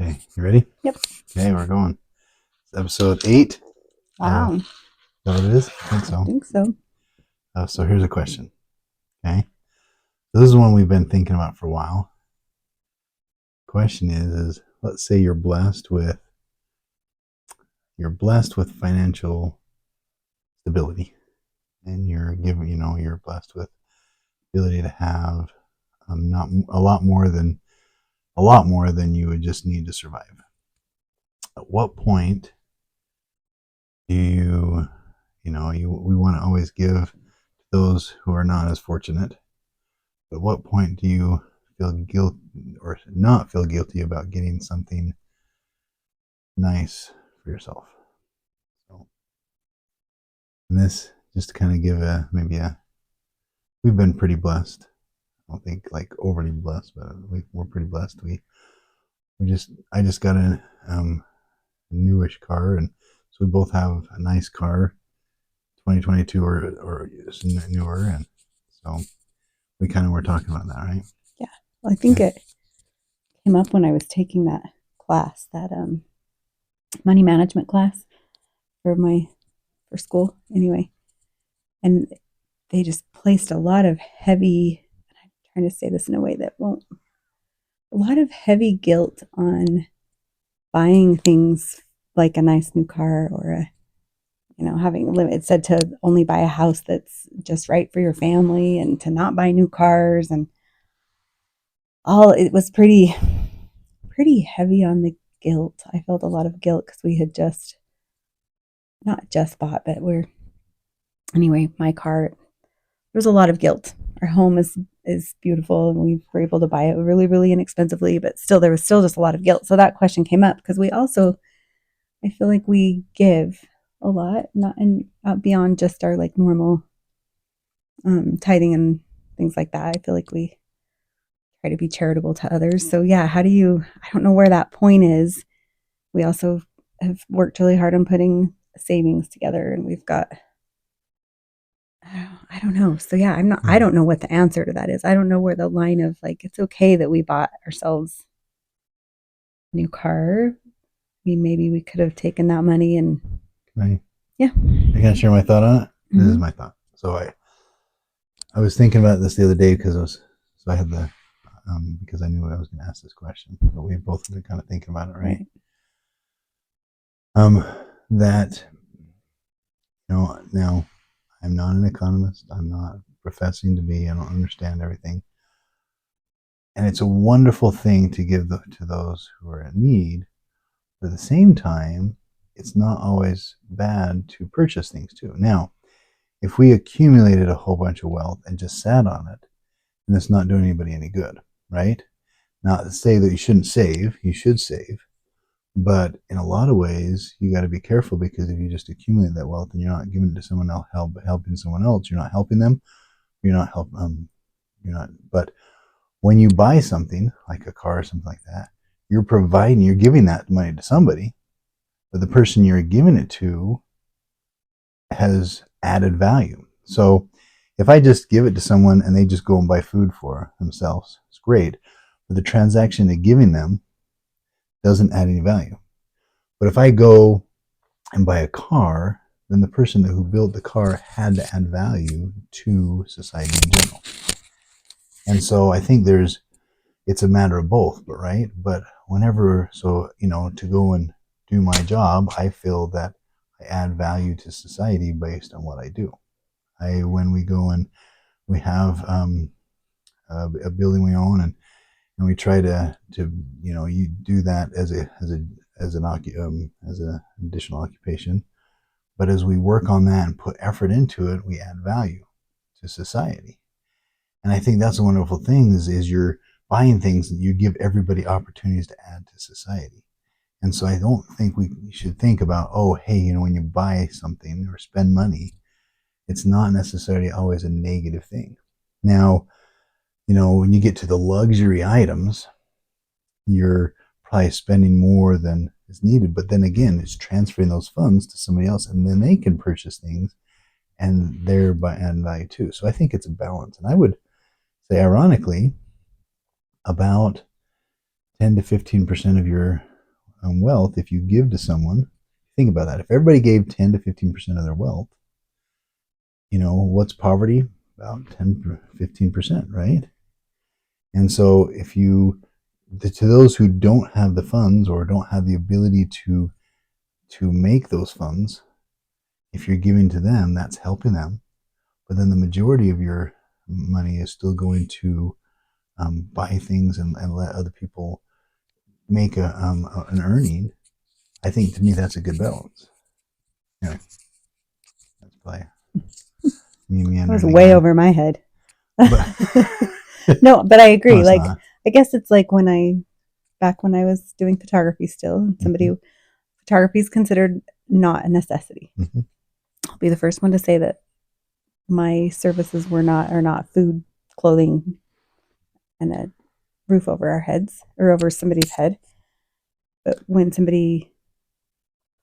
Okay, you ready? Yep. Okay, we're going. It's episode 8. Wow. Is that what it is? I think I so. think so. So here's a question. Okay, so this is one we've been thinking about for a while. Question is let's say you're blessed with financial stability, and you're blessed with ability to have not a lot more than you would just need to survive. At what point do we want to always give to those who are not as fortunate. At what point do you feel guilt or not feel guilty about getting something nice for yourself? So, and this just to kind of give we've been pretty blessed. I don't think like overly blessed, but we're pretty blessed. I just got a newish car, and so we both have a nice car, 2022 or newer, and so we kind of were talking about that, right? Yeah. Well, I think it came up when I was taking that class, that money management class for school anyway. And they just placed a lot of heavy, and I'm trying to say this in a way that won't, a lot of heavy guilt on buying things like a nice new car or having a limit. It said to only buy a house that's just right for your family and to not buy new cars and all. It was pretty heavy on the guilt. I felt a lot of guilt because we had just not just bought, but anyway, my car. There was a lot of guilt. Our home is beautiful, and we were able to buy it really, really inexpensively, but still, there was still just a lot of guilt. So that question came up because we also, I feel like we give a lot, not and beyond just our like normal tithing and things like that. I feel like we try to be charitable to others. So yeah, how do you? I don't know where that point is. We also have worked really hard on putting savings together, and we've got, I don't know. So yeah, I don't know what the answer to that is. I don't know where the line of like it's okay that we bought ourselves a new car. I mean, maybe we could have taken that money and Right. yeah. I can share my thought on it. This is Mm-hmm. my thought. So I was thinking about this the other day I had the because I knew I was going to ask this question, but we both been kind of thinking about it, right? Right. Um, that now I'm not an economist. I'm not professing to be. I don't understand everything, and it's a wonderful thing to give to those who are in need. But at the same time, it's not always bad to purchase things too. Now, if we accumulated a whole bunch of wealth and just sat on it, then it's not doing anybody any good, right? Not to say that you shouldn't save, you should save. But in a lot of ways, you got to be careful because if you just accumulate that wealth and you're not giving it to someone else, helping someone else, you're not helping them. You're not help. You're not. But when you buy something like a car or something like that, you're giving that money to somebody, but the person you're giving it to has added value. So if I just give it to someone and they just go and buy food for themselves, it's great. But the transaction of giving them doesn't add any value. But if I go and buy a car, then the person who built the car had to add value to society in general. And so I think it's a matter of both, but right? But to go and do my job, I feel that I add value to society based on what I do. When we go and we have a building we own, and we try to you do that as an additional occupation. But as we work on that and put effort into it, we add value to society. And I think that's a wonderful thing is you're buying things that you give everybody opportunities to add to society. And so I don't think we should think about, oh, hey, when you buy something or spend money, it's not necessarily always a negative thing. Now, when you get to the luxury items, you're probably spending more than is needed. But then again, it's transferring those funds to somebody else, and then they can purchase things and thereby add value too. So I think it's a balance. And I would say, ironically, about 10 to 15% of your wealth, if you give to someone, think about that. If everybody gave 10 to 15% of their wealth, what's poverty? About 10, 15%, right? And so if to those who don't have the funds or don't have the ability to make those funds, if you're giving to them, that's helping them. But then the majority of your money is still going to buy things and let other people make an earning. I think, to me, that's a good balance. Anyway, that's probably me That meandering was way again. over my head. But No, but I agree. no, it's Like, not. I guess it's like back when I was doing photography still, and photography is considered not a necessity. Mhm. I'll be the first one to say that my services are not food, clothing, and a roof over our heads or over somebody's head. But when somebody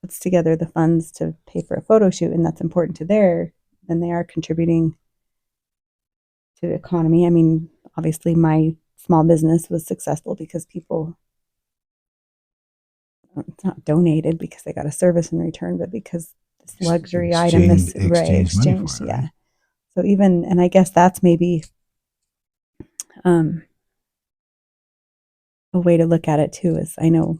puts together the funds to pay for a photo shoot, and that's important to then they are contributing to the economy. I mean, obviously, my small business was successful because people, it's not donated because they got a service in return, but because this luxury item, this exchange money for exchange, it, yeah. right? So and I guess that's maybe um, a way to look at it too. Is I know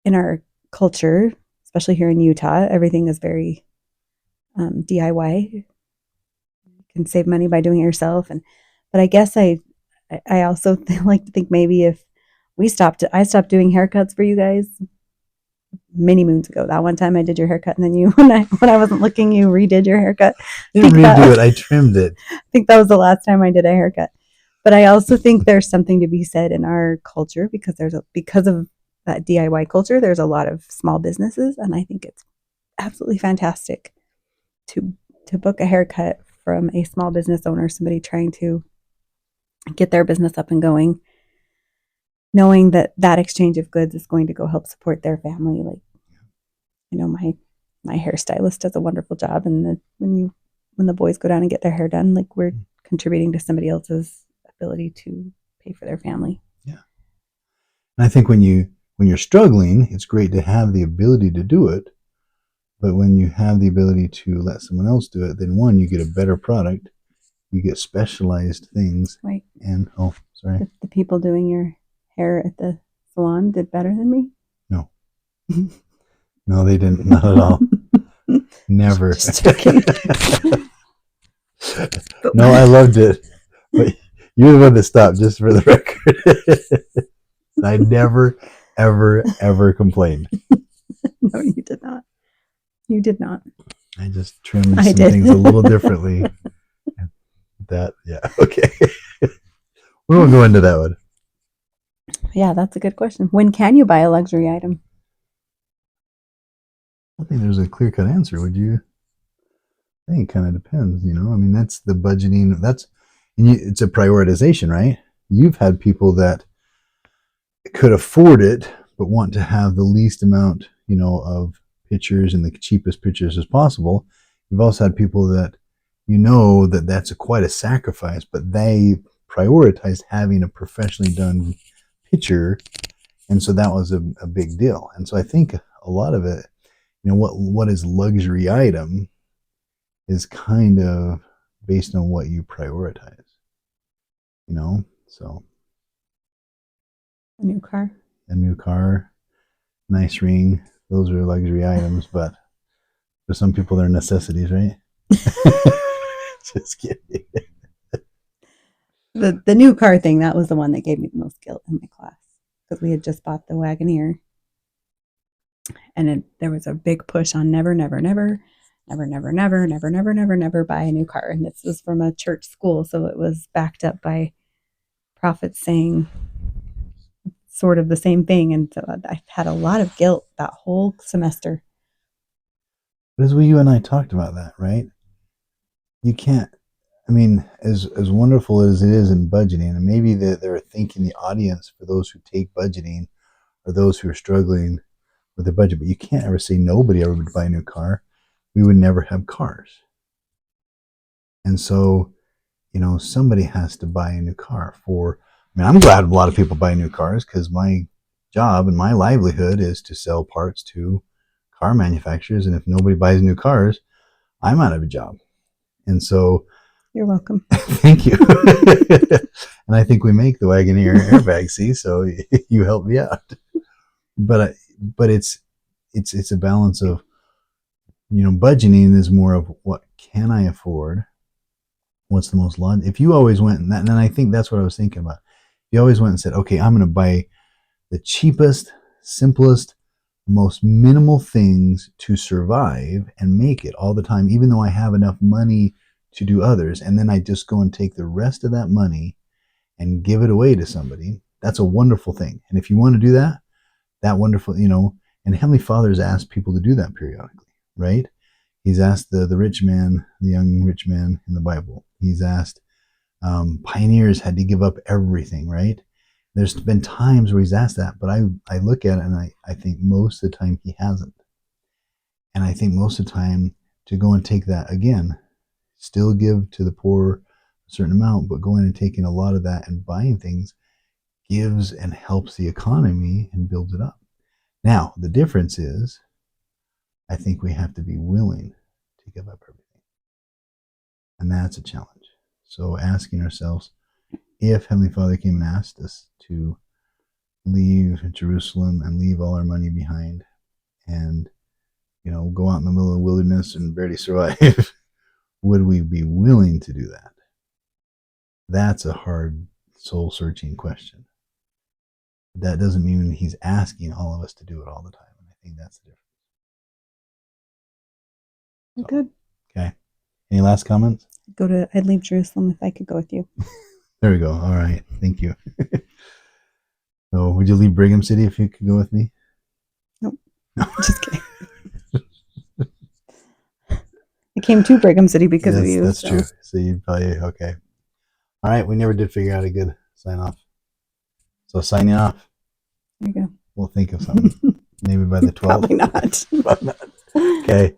in our culture, especially here in Utah, everything is very DIY. You can save money by doing it yourself, but I guess I also like to think maybe if I stopped doing haircuts for you guys many moons ago. That one time I did your haircut, and then when I wasn't looking, you redid your haircut. Didn't redo it. I trimmed it. I think that was the last time I did a haircut. But I also think there's something to be said in our culture because because of that DIY culture, there's a lot of small businesses, and I think it's absolutely fantastic to book a haircut from a small business owner, somebody trying to get their business up and going, knowing that exchange of goods is going to go help support their family. Like, my hairstylist does a wonderful job, and when the boys go down and get their hair done, like we're contributing to somebody else's ability to pay for their family. Yeah. And I think when you're struggling, it's great to have the ability to do it. But when you have the ability to let someone else do it, then one, you get a better product, you get specialized things. Right. And sorry. The people doing your hair at the salon did better than me? No. No, they didn't. Not at all. Never. Just joking. No, I loved it. But you're the one that stopped, just for the record. I never, ever, ever complained. No, you did not. You did not. I just trimmed some things a little differently. Yeah, okay. We won't go into that one. Yeah, that's a good question. When can you buy a luxury item? I think there's a clear-cut answer. Would you? I think it kind of depends, I mean, that's the budgeting. It's a prioritization, right? You've had people that could afford it, but want to have the least amount, of pictures and the cheapest pictures as possible. You've also had people that that's quite a sacrifice, but they prioritized having a professionally done picture, and so that was a big deal. And so I think a lot of it, what is luxury item is kind of based on what you prioritize, so A new car. a new car, nice ring, those are luxury items, but for some people they're necessities, right? Just kidding. The new car thing, that was the one that gave me the most guilt in my class because we had just bought the Wagoneer, and there was a big push on never buy a new car. And this was from a church school, so it was backed up by prophets saying sort of the same thing. And so I had a lot of guilt that whole semester. But as you and I talked about that, right? You can't. I mean, as wonderful as it is in budgeting, and maybe they're thinking the audience for those who take budgeting or those who are struggling with their budget, but you can't ever say nobody ever would buy a new car. We would never have cars. And so, somebody has to buy a new car I'm glad a lot of people buy new cars because my job and my livelihood is to sell parts to car manufacturers. And if nobody buys new cars, I'm out of a job. And so, You're welcome. thank you. And I think we make the Wagoneer airbag, see, so you helped me out. But it's a balance of, budgeting is more of what can I afford? What's the most logical? If you always went and I think that's what I was thinking about. You always went and said, okay, I'm going to buy the cheapest, simplest, most minimal things to survive and make it all the time, even though I have enough money to do others. And then I just go and take the rest of that money and give it away to somebody. That's a wonderful thing. And if you want to do that, wonderful, and Heavenly Father has asked people to do that periodically, right? He's asked the rich man, the young rich man in the Bible. He's asked pioneers had to give up everything, right? There's been times where he's asked that, but I look at it and I think most of the time he hasn't. And I think most of the time to go and take that again, still give to the poor a certain amount, but going and taking a lot of that and buying things gives and helps the economy and builds it up. Now, the difference is, I think we have to be willing to give up everything. And that's a challenge. So asking ourselves, if Heavenly Father came and asked us to leave Jerusalem and leave all our money behind and, go out in the middle of the wilderness and barely survive, would we be willing to do that? That's a hard soul-searching question. That doesn't mean he's asking all of us to do it all the time. And I think that's the difference. Good. Okay. Any last comments? I'd leave Jerusalem if I could go with you. There we go. All right. Thank you. So would you leave Brigham City if you could go with me? Nope. No. Just kidding. I came to Brigham City because of you. That's true. So you'd probably, okay. All right. We never did figure out a good sign off. So signing off. There you go. We'll think of something. Maybe by the 12th. Probably not. Okay.